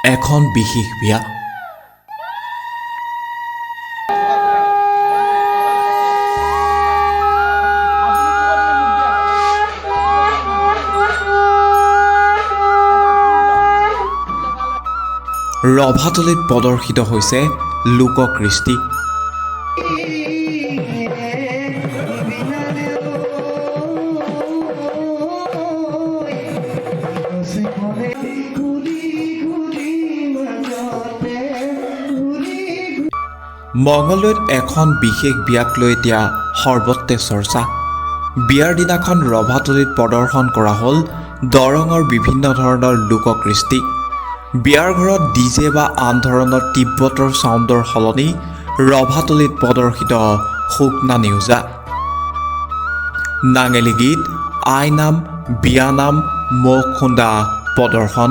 এখন বিশেষ বিয়া। ৰভাতলিত প্ৰদৰ্শিত হৈছে লোককৃষ্টি। মঙলদৈত এখন বিশেষ বিয়াক লৈ এতিয়া সৰ্বত্ৰে চৰ্চা। বিয়াৰ দিনাখন ৰভাতলিত প্ৰদৰ্শন কৰা হ'ল দৰঙৰ বিভিন্ন ধৰণৰ লোককৃষ্টি। বিয়াৰ ঘৰত ডিজে বা আন ধৰণৰ তিব্বতৰ চাউণ্ডৰ সলনি ৰভাতলিত প্ৰদৰ্শিত শুকনা নেওজা, নাঙেলী গীত, আইনাম, বিয়ানাম, মুখ খুন্দা প্ৰদৰ্শন।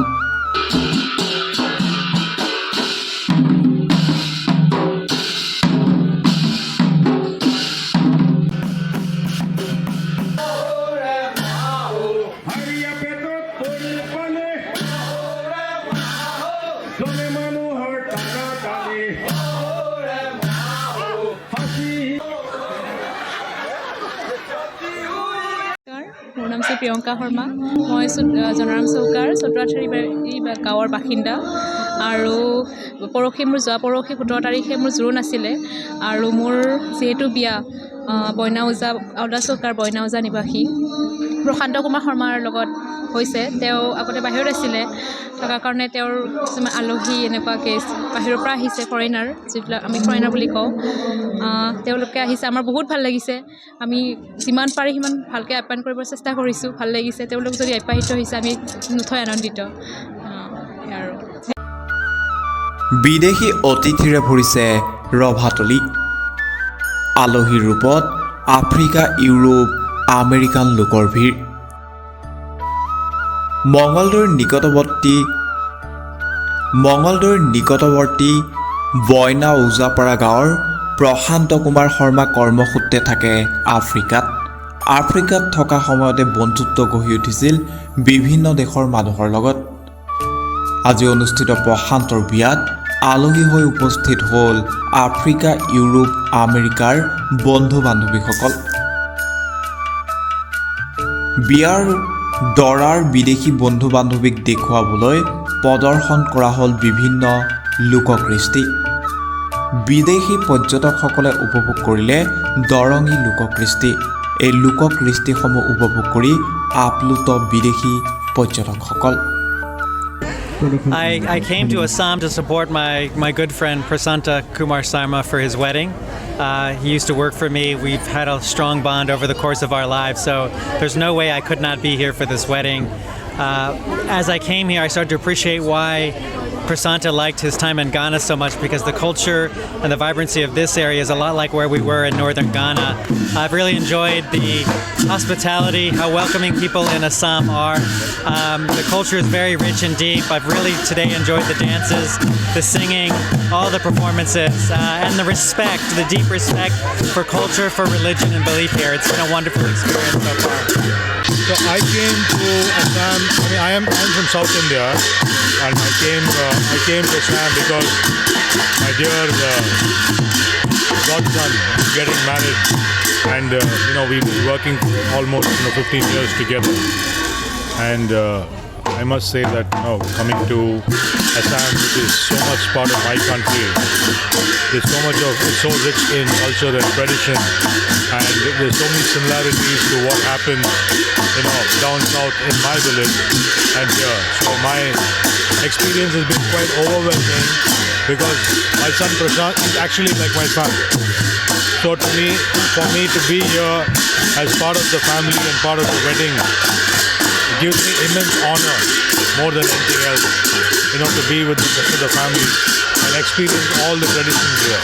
মোৰ নাম শ্ৰী প্ৰিয়ংকা শৰ্মা। মই জনাৰাম চৌকাৰ চতুৱাঠাৰি গাঁৱৰ বাসিন্দা। আৰু যোৱা পৰহি 17 তাৰিখে মোৰ জোৰোণ আছিলে। আৰু মোৰ যিহেতু বিয়া বইনা ওজা আউলা চৌকাৰ বইনা ওজা নিবাসী প্ৰশান্ত কুমাৰ শৰ্মাৰ লগত হৈছে। তেওঁ আগতে বাহিৰত আছিলে, থকাৰ কাৰণে তেওঁৰ কিছুমান আলহী এনেকুৱাকৈ বাহিৰৰ পৰা আহিছে, ফৰেইনাৰ, যিবিলাক আমি ফৰেইনাৰ বুলি কওঁ। তেওঁলোকে আহিছে, আমাৰ বহুত ভাল লাগিছে। আমি যিমান পাৰি সিমান ভালকৈ আপ্যায়ন কৰিব চেষ্টা কৰিছোঁ, ভাল লাগিছে। তেওঁলোক যদি আপ্যায়িত হৈছে আমি নথৈ আনন্দিত। আৰু বিদেশী অতিথিৰে ভৰিছে ৰভাতলি। আলহীৰ ৰূপত আফ্ৰিকা, ইউৰোপ, আমেৰিকান লোকৰ ভিৰ। মঙলদৈৰ নিকটৱৰ্তী বইনা ওজাপাৰা গাঁৱৰ প্ৰশান্ত কুমাৰ শৰ্মা কৰ্মসূত্ৰে থাকে আফ্ৰিকাত। আফ্ৰিকাত থকা সময়তে বন্ধুত্ব গঢ়ি উঠিছিল বিভিন্ন দেশৰ মানুহৰ লগত। আজি অনুষ্ঠিত প্ৰশান্তৰ বিয়াত আলহী হৈ উপস্থিত হ'ল আফ্ৰিকা, ইউৰোপ, আমেৰিকাৰ বন্ধু বান্ধৱীসকল। বিয়াৰ দৰাৰ বিদেশী বন্ধু বান্ধৱীক দেখুৱাবলৈ প্ৰদৰ্শন কৰা হ'ল বিভিন্ন লোককৃষ্টি। বিদেশী পৰ্যটকসকলে উপভোগ কৰিলে দৰঙী লোককৃষ্টি। এই লোককৃষ্টিসমূহ উপভোগ কৰি আপ্লুত বিদেশী পৰ্যটকসকল। I came to Assam to support my good friend Prasanta Kumar Sarma for his wedding. He used to work for me. We've had a strong bond over the course of our lives, so there's no way I could not be here for this wedding. As I came here, I started to appreciate why Prasanta liked his time in Ghana so much, because the culture and the vibrancy of this area is a lot like where we were in northern Ghana. I've really enjoyed the hospitality, how welcoming people in Assam are. The culture is very rich and deep. I've really today enjoyed the dances, the singing, all the performances, and the respect, the deep respect for culture, for religion and belief here. It's been a wonderful experience so far. So I came to Assam. I'm from South India, and I came to Assam because my dear godson is getting married, and we've been working for almost 15 years together. And I must say that coming to Assam, which is so much part of my country, it's so rich in culture and tradition, and there's so many similarities to what happens down south in my village and here. So my experience has been quite overwhelming, because my son Prashant is actually like my son. So for me to be here as part of the family and part of the wedding, it gives me immense honor, more than anything else, to be with the rest of the family and experience all the traditions here.